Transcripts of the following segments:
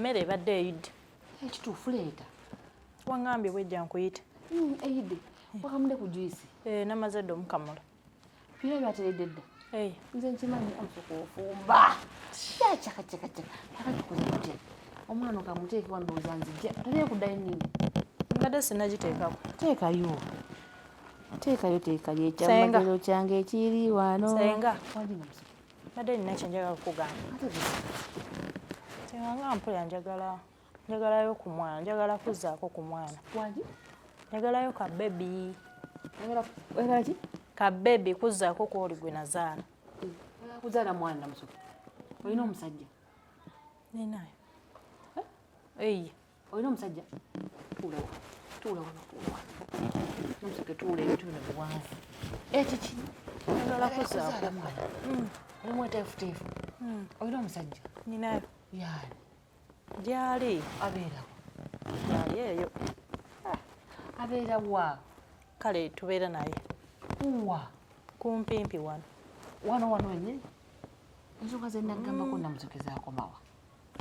emmere ebadde eyidde. Ekituufu leeta. Wangambye bwejja nkuyite. Eyidde. Wakamude ku juice. Namaze dda omukamula. Pira byateredde dda. Nze nkimanyi omusoko ofumba. Chaka. Akatukoze kutya. Omwana okamuteeke wano ndowooza nzijja. Tolina kuddayo nini? Mbadde sinnagiteekako. Teekayo. Teekayo ekyamagero kyange ekiri wano. Senga. Mbadde nina kye njagala okugamba. Senga nga mpulira njagalayo ku mwana. Njagala kuzzaako ku mwana. Wangi? Njagalayo ka bebi. Njagala ki? Ka bebi kuzzaako kwoli gwe nazaala. Kuzaala mwana namusoka. Olina omusajja? Ninayo. Olina omusajja? Tuula wano. Namusoke tuula ebituula buwanvu. Ekyo ki? Njagala kuzzaako mwana. Oli mweteefuteefu. Olina omusajja? Ninayo. Yaani. Gyali. Abeerawo. Gyali eyo. Abeera wa? Kale tubeera naye. Wa? Kumpimpi wano. Wano wennyini? Ensonga ze nnaggambako namusoke zaakomawa.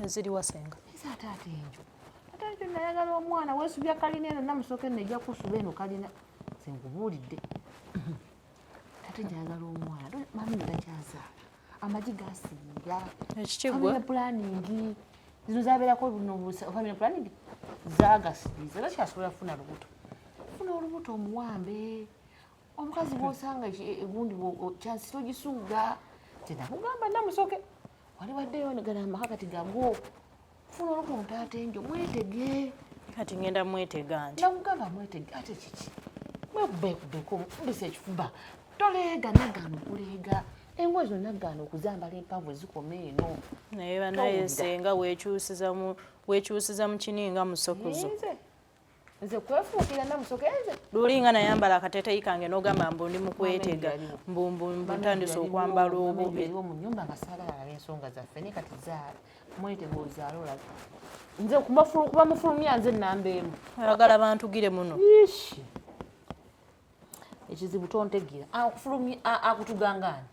Eziriwa Senga. Eza taata enjo. Taata enjo nayagala omwana weesubya kalina eno namusoke nejja kusuba eno kalina. Nze nkubuulidde. Taata enjo ayagala omwana. Mami takyazaala. Amagi gaasiira. Ekikigwe. Family planning. Zino zabeerako buno family planning. Zaagasiriza. Takyasobola kufuna lubuto. Funa olubuto omuwambe. Omukazi bw'osanga egundi kyansi togisuuga. Nakugamba namusoke. Wali waddeyo negala amaka kati gagwo. Funa olubuto omutaata enjo mwetege. Kati ngenda mwetega nti. Nakugamba mwetege ate kiki. Mwekubeko mbese ekifuba. Toleega nagaana okuleega. Engoye zonna nagaana okuzambala empanvu ezikoma eno. Naye banaye Senga weekyusiza mu kininga musokuzo. Nze kwefuukira namusoke nze. Lulinga nayambala akateeteeyi kange n'ogamba mbu ndi mu kwetega. Ntandise okwambala obubi. Eriwo mu nnyumba nga saalala ensonga zaffe naye kati zaala. Mwetega ozaala olaga. Nze kuba mufulumya nze nnambeemu. Ayagala bantugire muno. Ekizibu tontegira. Akufulumya akutugangaani.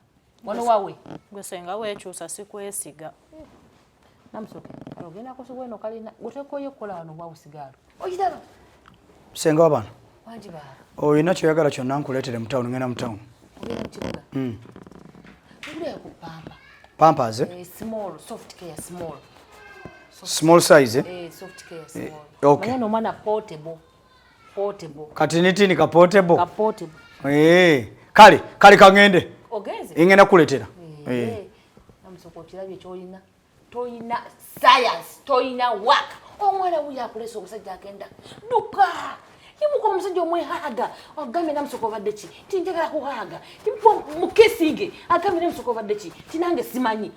Wano wawe. Gwe Senga weekyusa sikwesiga. Namusoke. Kale ogenda kusuba eno kalina. Gwetekoye okukola wano wawusigaalo. Oyitaba. Senga wabana. Wangi baba. Oyina kyoyagala kyonna nkuleetere mu town ngenda mu town. Ogenda mu kibuga. Ngulira ku pampa. Pampers? Small, soft care, small. Small size, eh? Soft care, small. Okay. Mwana omwana portable. Kati nitini ka portable? Ka portable. Kale kangende. Ogenze? Ingenda kuletera. Namusoko okirabye kyolina. Toyina science, toyina work. Omwana wuya akulesa omusajja agenda. Duka! Yimuka omusajja omwehaga. Agambe namusoko obadde ki? Tinjagala kuhaga. Mukesinge. Agambe namusoko obadde ki? Tinange simanyi.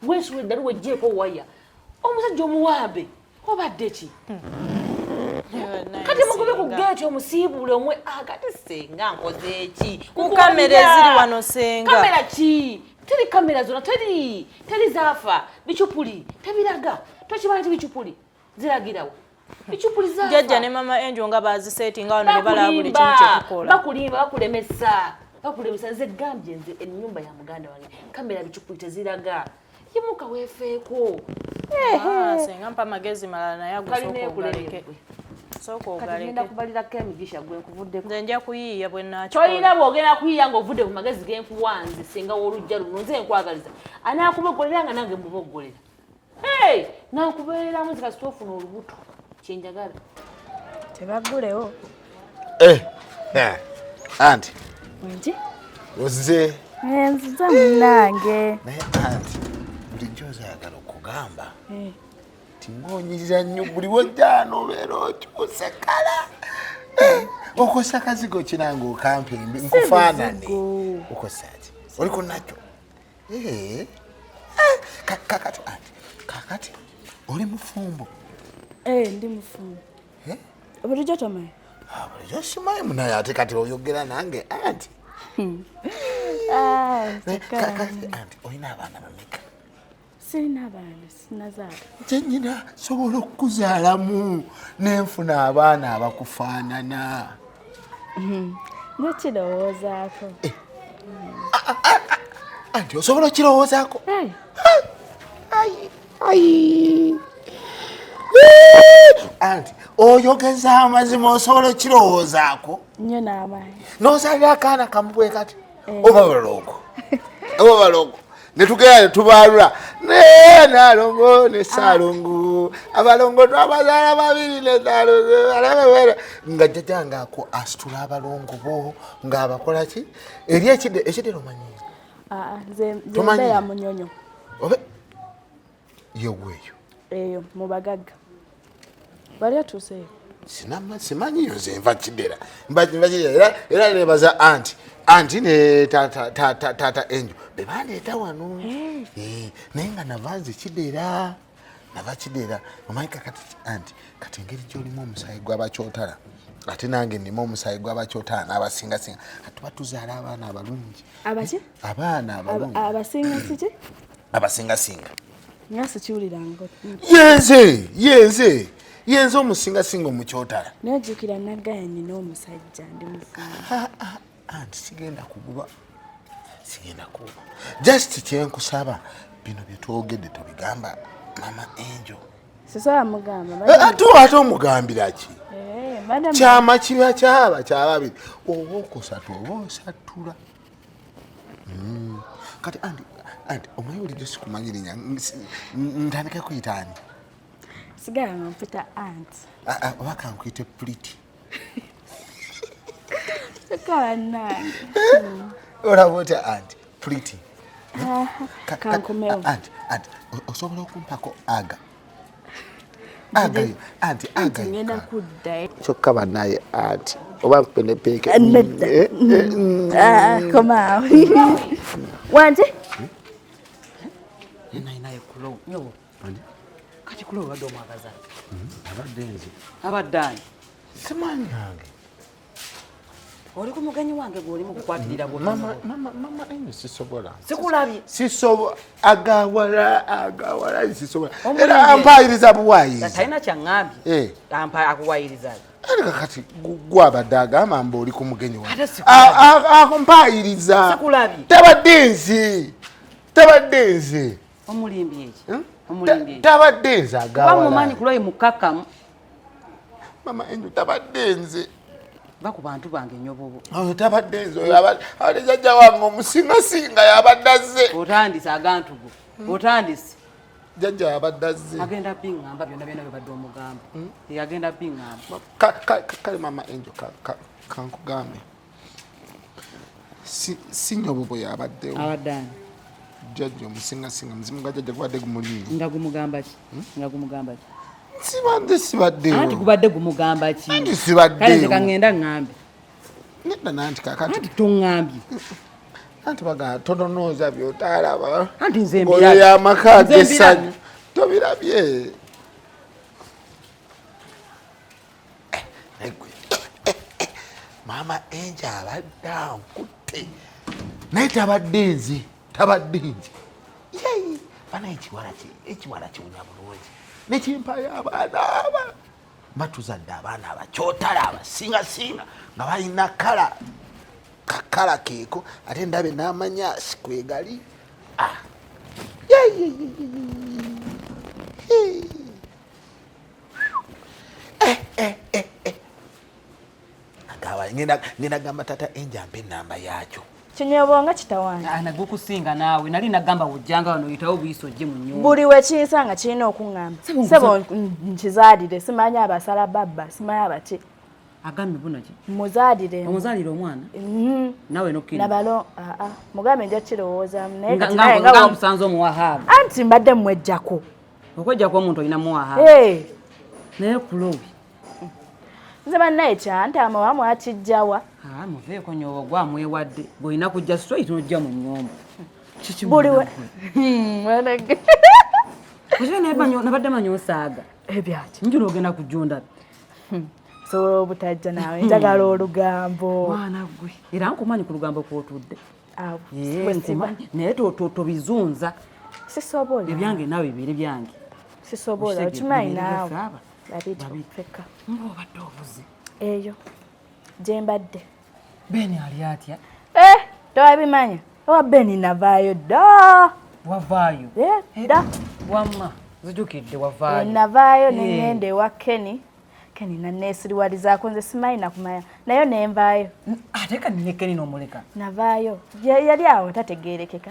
Weesula eddalu wejjeeko waya. Omusajja omuwambe. Obadde ki? Kati mukube ku geeti omusiibule omwe kati Senga nkoze eki? Ku kamera eziri wano Senga. Kamera ki? Teri kamera zona teri zaafa. Bichupuli tebiraga. Tokimanyi bichupuli ziragirawo. Bichupuli zaafa. Jjajja ne mama Enjo nga bazisetinga wano ne balaba buli kimu kyekukola. Bakulimba bakulemesa. Nze gambye nze ennyumba ya muganda wange. Kamera bichupuli teziraga. Yimuka weefeeko. Senga mpa magezi malala naye agusooka ogaleke. Kati ngenda kubalirako emigisha gwe nkuvuddeko. Nze nja kuyiiya bwe nakikola. Toyina bw'ogenda kuyiiya ng'ovudde ku magezi g'enkuwanze Senga w'olujja luno nze nkwagaliza. Anaakubogolera nga nange mubogolera. Nankubeereramu nze kasita ofuna olubuto kyenjagala. Tebaggulewo. Anti. Nti? Ozze. Nziza munnange. Naye anti bulijjo ozaagala okugamba. Tingoonyiriza nnyo buli wojja n'obeera okyuse kala. Okosa akazigo kinange okampe nkufaanane. Okosa ki? Oliko nakyo? Kakati anti. Kakati oli mufumbo. Ndi mufumbo. Bulijjo tomanyi? Bulijjo simanyi naye ate kati oyogera nange anti. Kakati anti olina abaana bameka? Sirina abaana sinazaala. Nze nnyina sobola okukuzaalamu nenfuna abaana abakufaanana. Nekirowoozaako. Anti osobola okirowoozaako? anti oyogeza amazima osobola okirowoozaako nnyo n'amaanyi. n'osalira akaana kamubwe kati oba balongo ne tugenda ne tubaalula naalongo ne Ssaalongo abalongo twabazaala babiri ne Ssaalongo nga jjajjange ako asitula abalongo bo ng'abakola ki eri ekiddero omanyi nze mbeera Munyonyo. obe yeweeyo eyo mu bagagga bali atuuseeyo simanyiyo nze nva Kidera era nebaza anti ne taata enjo bebandeeta wano naye nga navanze Kidera omanyi kakati anti kati engeri gyolimu omusaayi gw'abakyotala ate nange nima omusaayi gw'abakyotala n'abasingasinga atuba tuzaala abaana abalungi abaana abalungi abasingasiki abasingasinga nga sikiwuliranga yenze omusingasinga omukyotala nejjukira nagayanye n'omusajja ndi mufumbo anti sigenda kuguba just kyenkusaba bino byetwogedde tobigamba mama Angel sisobola mugamba ate omugambira ki kyama kiba kyababiri oba okusatu oba osatula kati anti omanyi bulijjo sikumanyirinya ntandike kuyita ani sigala nga mpita anti oba kankuyite Pretty sekala nange olaba otya anti Pretty kankomewo anti osobola okumpako aga ngenda kudda kyokka bannaye anti oba nkupenepeeke komaawo wanje naye kulo nyo kati kulo wadde omwagaza abaddaani simanyi yange oli ku mugenyi wange gw'oli mu kukwatirira mama Angel sisobola sikulabye agawala sisobola era ampayiriza buwayiza talina kyaŋŋambye akuwayiriza kati gwabadde agamba mba oli ku mugenyi wange ampayiriza sikulabye tabadde nze omulimbi eki tabadde nze agawala mumanyi kuloyi mukakkamu mama Angel tabadde nze baku bantu bange nyobobo tabadde nze abadde jjajja wange omusingasinga yabadde azze otandise agantu go otandise jjajja yabadde azze agenda biŋŋamba byonna byonna bibadde omugamba agenda biŋŋamba kale mama Angel kankugambe si nyobobo yabaddewo abaddaani jjajja omusingasinga muzimu gwa jjajja gubadde gumuliini nga gumugamba ki sibaddewo anti gubadde gumugamba ki anti sibaddewo kale nze kaŋŋenda ŋŋambye nedda nanti kakati anti toŋŋambye anti baga tononooza byotaalaba anti nze oyo yamaka agessanyu tobirabye maama Angel abadde ankutte naye tabadde nze bana ekiwala kiwunya bulungi nekimpayo abaana aba batuzadde abaana abakyotala abasingasinga nga balina kakala keeko ate ndabe n'amanyasi kwegali ngenda gamba Taata Angel ampe enamba yakyo kinyobonga kitawange nagukusinga naawe nali nagamba wojjanga wano oyitawo buyiso gye mu nnyumba buli wekinsanga kirina okuŋŋamba sebo nkizaadire simanyi abasala babba simanyi abaki agambe bunaki muzaadire omuzaalire omwana nawe nokkiriza nabalo mugambe nja kirowoozaamu naye kati nga naye nga musanze omuwahaabu anti mbadde mmwejjako okwejjako omuntu olina muwahaabu naye kulowe nze bannaye kyantama wamwakijjawa muveeko nyobo gwamwewadde bw'olina kujja straight n'ojja mu nnyumba buliwe nabadde manyi osaaga ebyaki njula ogenda kujunda sobola obutajja naawe njagala olugambo mwana gwe era nkumanyi ku lugambo kwotudde nkumanyi naye tobizunza sisobola ebyange naawe bibeere byange sisobola okimanyi naawe babiri fekka ngaobadde obuze eyo gye mbadde Beni ali atya tewabimanya owa Beni navaayo dda wavaayo dda wamma zijukidde wavaayo navaayo neŋŋenda ewa Kenny Kenina nesiriwalizaako nze simanyi nakumanya nayo nenvaayo. Ate kani Kenina omuleka? Navaayo. Yali awo tategeerekeka.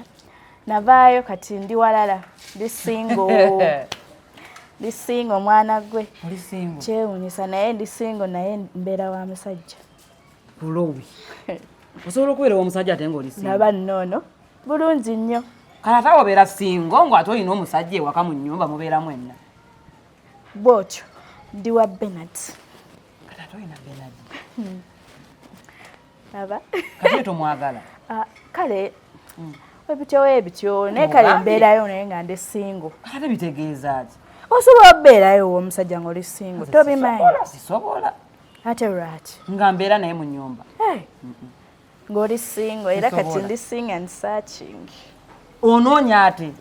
Navaayo kati ndi walala. Ndi single. Ndi single mwana gwe. Oli single? Kyewuunyisa naye ndi single naye mbeera wa musajja. Bulowi. Osobola okubeera omusajja ate ng'oli single? Naba nnoono. Bulungi nnyo. Kana ate obeera single ng'ate olina omusajja ewaka mu nnyumba mubeera mwenna? Bw'otyo. Ndi wa Bernard. Kati ate olina Bernard? Aba? Kati tomwagala? Kale ebityo naye kale mbeerayo naye nga ndi single. Ate bitegeeza ki? Osobola okubeerayo omusajja ng'oli single. Tobimanyi? Sisobola. Ate lwaki? Nga mbeera naye mu nnyumba. Ng'oli single era kati ndi sing and searching. Onoonya ate?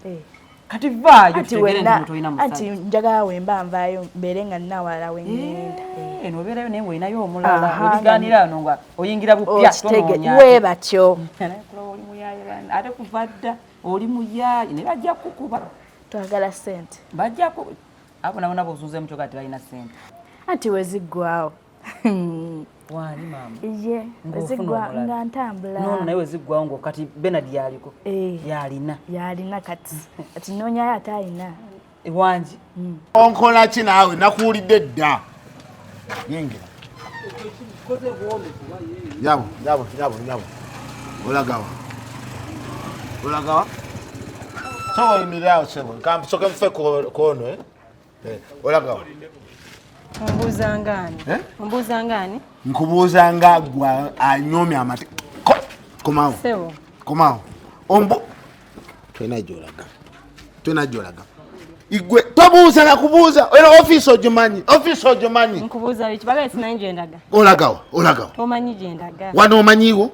Kati vaayo tutegere ndi mutolina musajja. Anti njagala wemba nvaayo mbeere nga nina walala we ngenda. Eno obeerayo naye ng'olinayo omulala. Oligaanira ano nga oyingira bupya tonoonya. Wee batyo. Oli muyaaye bana. Ate kuva dda oli muyaaye ne bajja kukuba. Twagala ssente. Bajja ku abo nabo nabo ozuuze mutyo kati balina ssente. Anti weziggwawo. Wani maama? Ye, weziggwa nga ntambula. Nono naye weziggwawo ngo kati Bernard yaliko. Yalina. Yalina kati. Kati noonyayo ate alina. Ewangi. Onkola ki naawe nakuwulidde dda. Yingira. Yabo. Olagawa. So oyimirawo sebo. Kamsoke mfe kono olagawa. Mbuuza ngani? Nkubuuza nga gwa anyomye amate. Komawo. Sebo. Komawo. Ombo. Twena jolaga. Igwe tobuuza na kubuuza. Era office ojomanyi. Nkubuuza biki baga simanyi gye ndaga. Olagawa. Omanyi gye ndaga. Wano omanyiwo.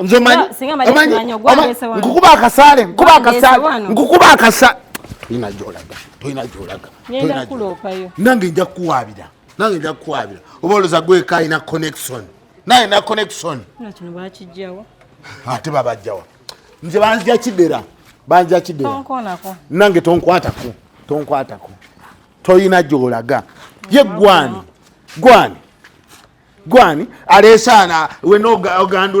Nze omanyi. Singa manyi ogwandese wano. Nkukuba akasale. Toyina jolaga. Ngenda kuloopayo. Nange nja kukuwaabira. Oba olowooza gweka alina connection. Naye na connection. Kino bakijjawo. Ate babajjawa. Nze banzija kidera. Tonkoonako. Nange tonkwatako. Toyina jolaga. Ye gwani aleesaana wena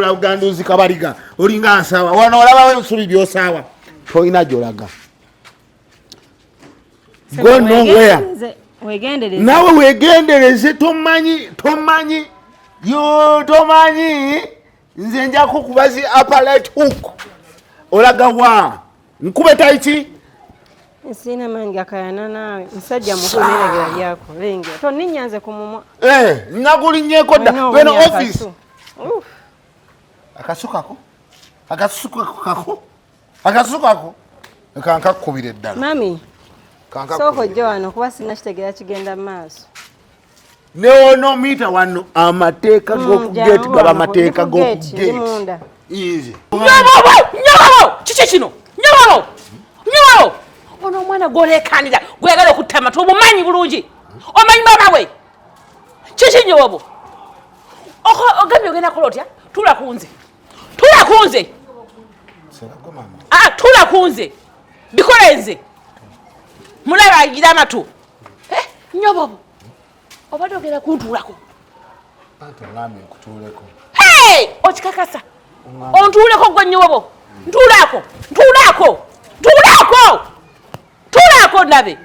oganduzi kabaliga olinga nsaawa wano olabawo ensubi byosaawa. Toyina jolaga. Go nowhere. Nawe wegendereze tomanyi. Nze nja kukubazi appellate hook. Olaga wa. Nkube taiki. Sina mangi akayana nawe. Musajja mukomerera byako. Lenge. Toninyanze kumumwa. Nagulinyeko dda. Weno office. Akasukako. Kanka kubire ddala. Mami. Soko Joano kuba sina kitegera kigenda maaso. Neono mita wano amateeka g'okugeti gaba amateeka g'okugeti. Easy. Nyabo! Kiki kino? Nyabo! Ono omwana gw'oleekaanira gweyagala okutta amatu omumanyi bulungi. Omanyi maama we. Kiki nyobo? Ogambye ogenda kola otya? Tula kunze. Tula kunze. Bikola nze. Mulaba agira amatu. Nyobo. Obadde ogenda kuntuulako. Ngambe nkutuuleko. Okikakasa. Ontuuleko gwe nyobo. Ntuulako ndabe.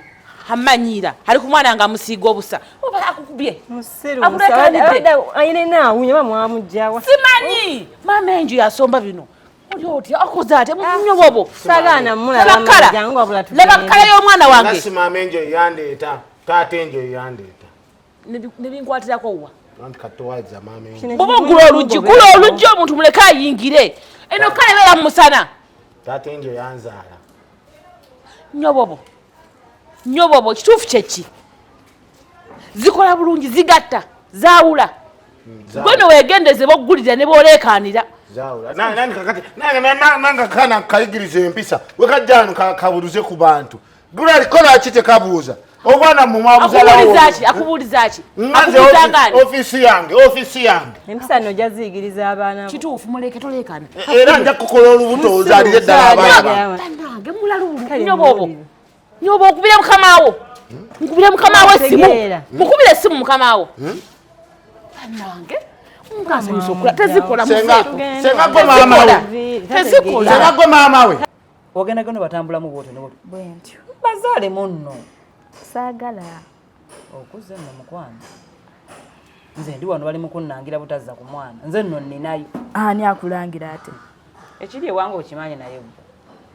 Amanyiira ali ku mwana nga musiiga obusa. Oba akukubye. Musiru musawada ayine na unyama mwamujjawa. Simanyi. Maama enju yasomba bino. Oli otya akoze ate nyobo. Sagana mulaba jangu abula tu. Leba kala y'omwana wange. Nasi maama enju yandeeta. Taata enju yandeeta. Nebinkwatira wa. Anti katowaza maama enju. Bobo gulo olujja omuntu muleka ayingire. Eno kale be yamusana. Taata enju yanzaala. Nyobobo kituufu kyeki. Zikola bulungi zigatta, zaawula. Gweno weegendeze boggulira ne booleekaanira. Zaawula. Nani kakati. Nanga kana kayigiriza empisa. Wekajjano kabuuze ku bantu. Gula kola kite kabuuza. Omwana mumwabuzaalawo. Akubuuliza ki? Office yange. Empisa no jaziyigiriza abaana. Kituufu muleke toleekaana. Era nja kukola olubuto ozaalire ddala abaana. Nange mulalu nyobobo. Nyobo okubira mukama wo. Nkubira mukama we simu. Mukubira simu mukama wo. Nange. Mukasa nisokula tezikola muzeeko. Senga gwe maama we. Tezikola. Senga gwe maama we. Ogenda gano batambula mu bwote nebo. Bwentyo. Bazale munno. Saagala. Okuze nno mukwano. Nze ndi wano bali mukunnangira butazza ku mwana. Nze nno nninayo. Ani akulangira ate? Ekiri ewange okimanyi naye.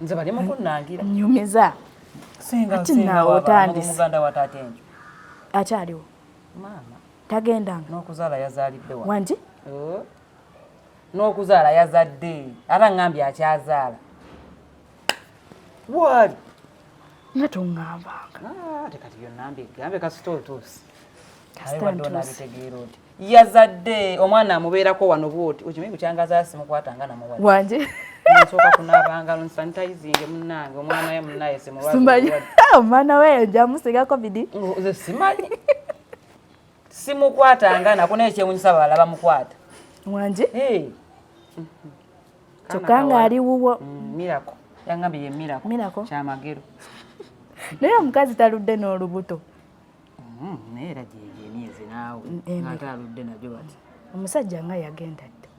Nze bali mukunnangira. Nyumiza. Singa nawe otandise. Muganda wa taata enjo. Akyaliwo. Maama. Tagendanga. N'okuzaala yazaalidde wa. Wangi? N'okuzaala yazadde. Ata ngambye akyazaala. Wali. Natongambanga. Tekati yonnambi gambe kasita otuusi. Kasita nabitegeera oti. Yazadde omwana amubeerako wano bwoti. Okimanyi bukyangaza simukwatanga namuwali. Wangi? Nsooka kunaaba ngalo sanitizing munnange omwana ye munnaye simulwazi. Simanyi. Omwana we njamusiga COVID. Nze simanyi. Simukwatanga nako naye kyewunyisa balaba mukwata. Wangi? Kyokka nga ali wuwo. Mirako. Yangambye ye Mirako. Mirako. Kyamagero. Naye omukazi taludde n'olubuto. Naye era gyemyezi naawe. Ng'ate aludde nabyo bati. Omusajja nga yagenda dda.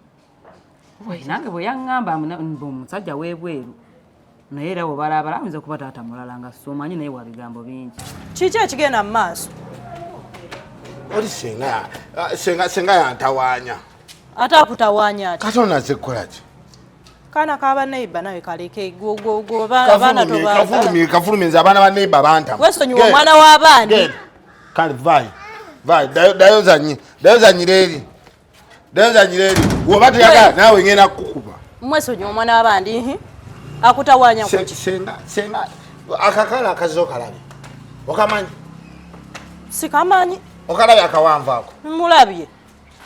Nange bwe yaŋŋamba omusajja w'ebweru. Naye era bwebalabala ayinza kuba taata mulala nga somanyi naye wa bigambo bingi. Kiki ekigenda mu maaso? Oli senga yantawaanya. Ate akutawaanya ati? Kati onaze kukola ki? Kaana kaba neighbor nawe kaleke go abaana tobaagala. Kafulumiza abaana ba neighbor bantama. Weesonyiwa omwana w'abaani. Kale vai dayo zanyireri. Woba teyagala naawe ngenda kukuba. Mwesonyiwa omwana w'abaani. Akutawaanya kuki? Senga akakala akazo kalabe. Okamanyi? Sikamanyi. Okalabe akawanvu ako. Mulabye.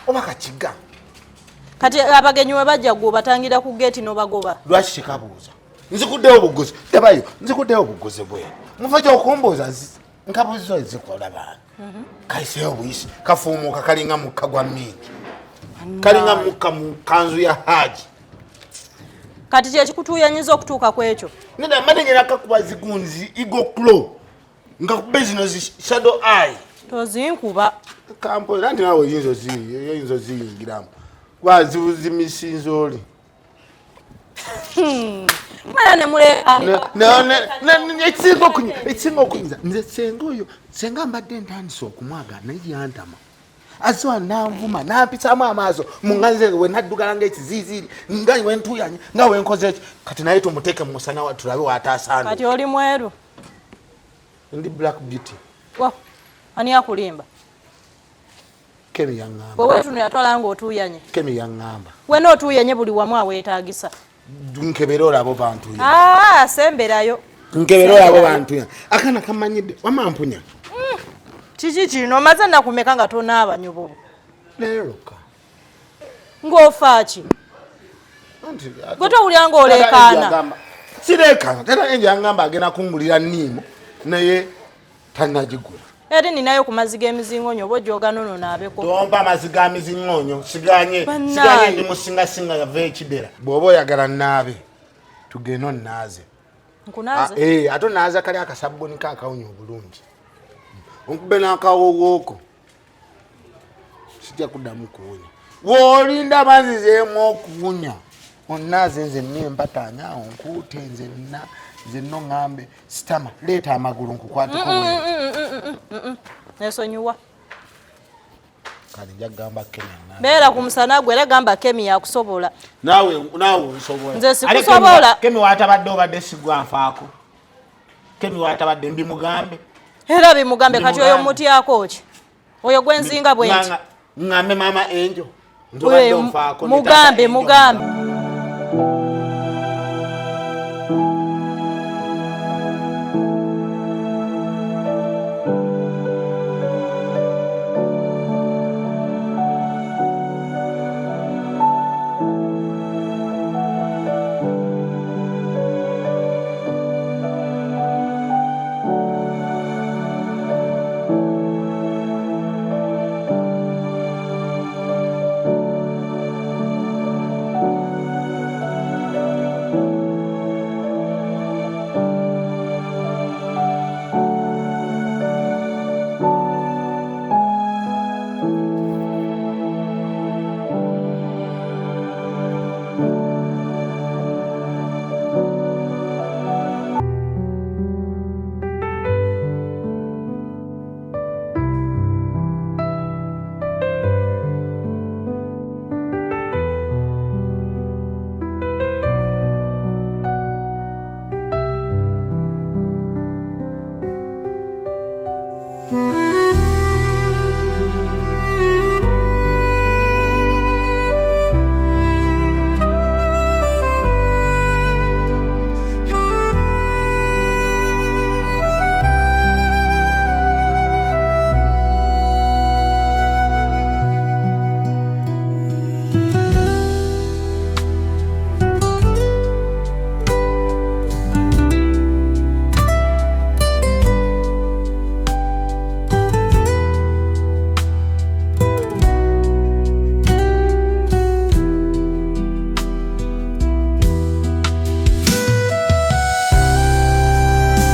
Oba kakiga. Kati abagenyi we bajja gwe batangira ku gate n'obagoba. Lwaki kikabuuza? Nzikuddeyo obuguzi. Tebayo, nzikuddeyo obuguzi bwe. Muva ky'okumbuuza nkabuuzo ezikola baana. Kayiseyo obuyisi. Kafuumuuka kalinga mukka gwa mingi. Kalinga mukka mu kanzu ya Haji. Kati kye kikutuuyanyiza okutuuka ku ekyo. Nenda manengera kakuba zigunzi igo klo. Nga ku business shadow eye. Tozinkuba. Kampo era nti nawe yinzo ziyingiramu. Wazibuzi misinzo oli. Mwana ne muleka. Ekisinga okuyinza nze senga oyo senga mbadde ntandise okumwaga naye yantama. Azwa nanvuma nampisaamu amaaso munganze we naddugala ng'ekiziiziri nga we ntuyanye nga we nkoze eki kati naye tumuteeke mu musana tulabe wataasande. Kati oli mweru. Ndi black beauty. Wa ani akulimba? Kemi yaŋŋamba. Wewe tuno yatwala ng'otuuyanye. Kemi yaŋŋamba. We n'otuuyanye buli wamu aweetaagisa. Nkebera olabo bantu. Semberayo. Nkebera olabo bantu. Akana kamanyidde wamampunya. Kiki kino omaze nakumeka nga tonaaba nyobo. Leero ka. Ng'ofa ki? Gwe towulira ng'oleekaana. Sireekaana. Tata enje yaŋŋamba agenda kungulira nniimu naye tannagigula. Eri ninayo ku mazzi g'emizingonyo oba ojja nono naabeko. Tompa amazzi ga mizingonyo siganye ndi musingasinga yava ekibera. Bw'oba oyagala nnaabe tugenda onnaaze. Nkunaaze? Ate onnaaza kali akasabuni kaakawunya obulungi. Onkube n'akawowooko sijja kuddamu kuwunya. W'olinda amazzi zeemu okuwunya onnaaze nze nempataanya onkuute nze nno ŋŋambe sitama leeta amagulu nkukwateko. Nesonyiwa. Kale nja kugamba Kemi. Beera ku musana gwe era gamba Kemi yakusobola. Naawe nsobola. Nze sikusobola. Kemi watabadde obadde sigwanfaako. Kemi watabadde mbimugambe. Era bimugambe kati oyo mutyako ki? Oyo gwenzinga bwe nti. Ngambe mama enjo. Mugambe.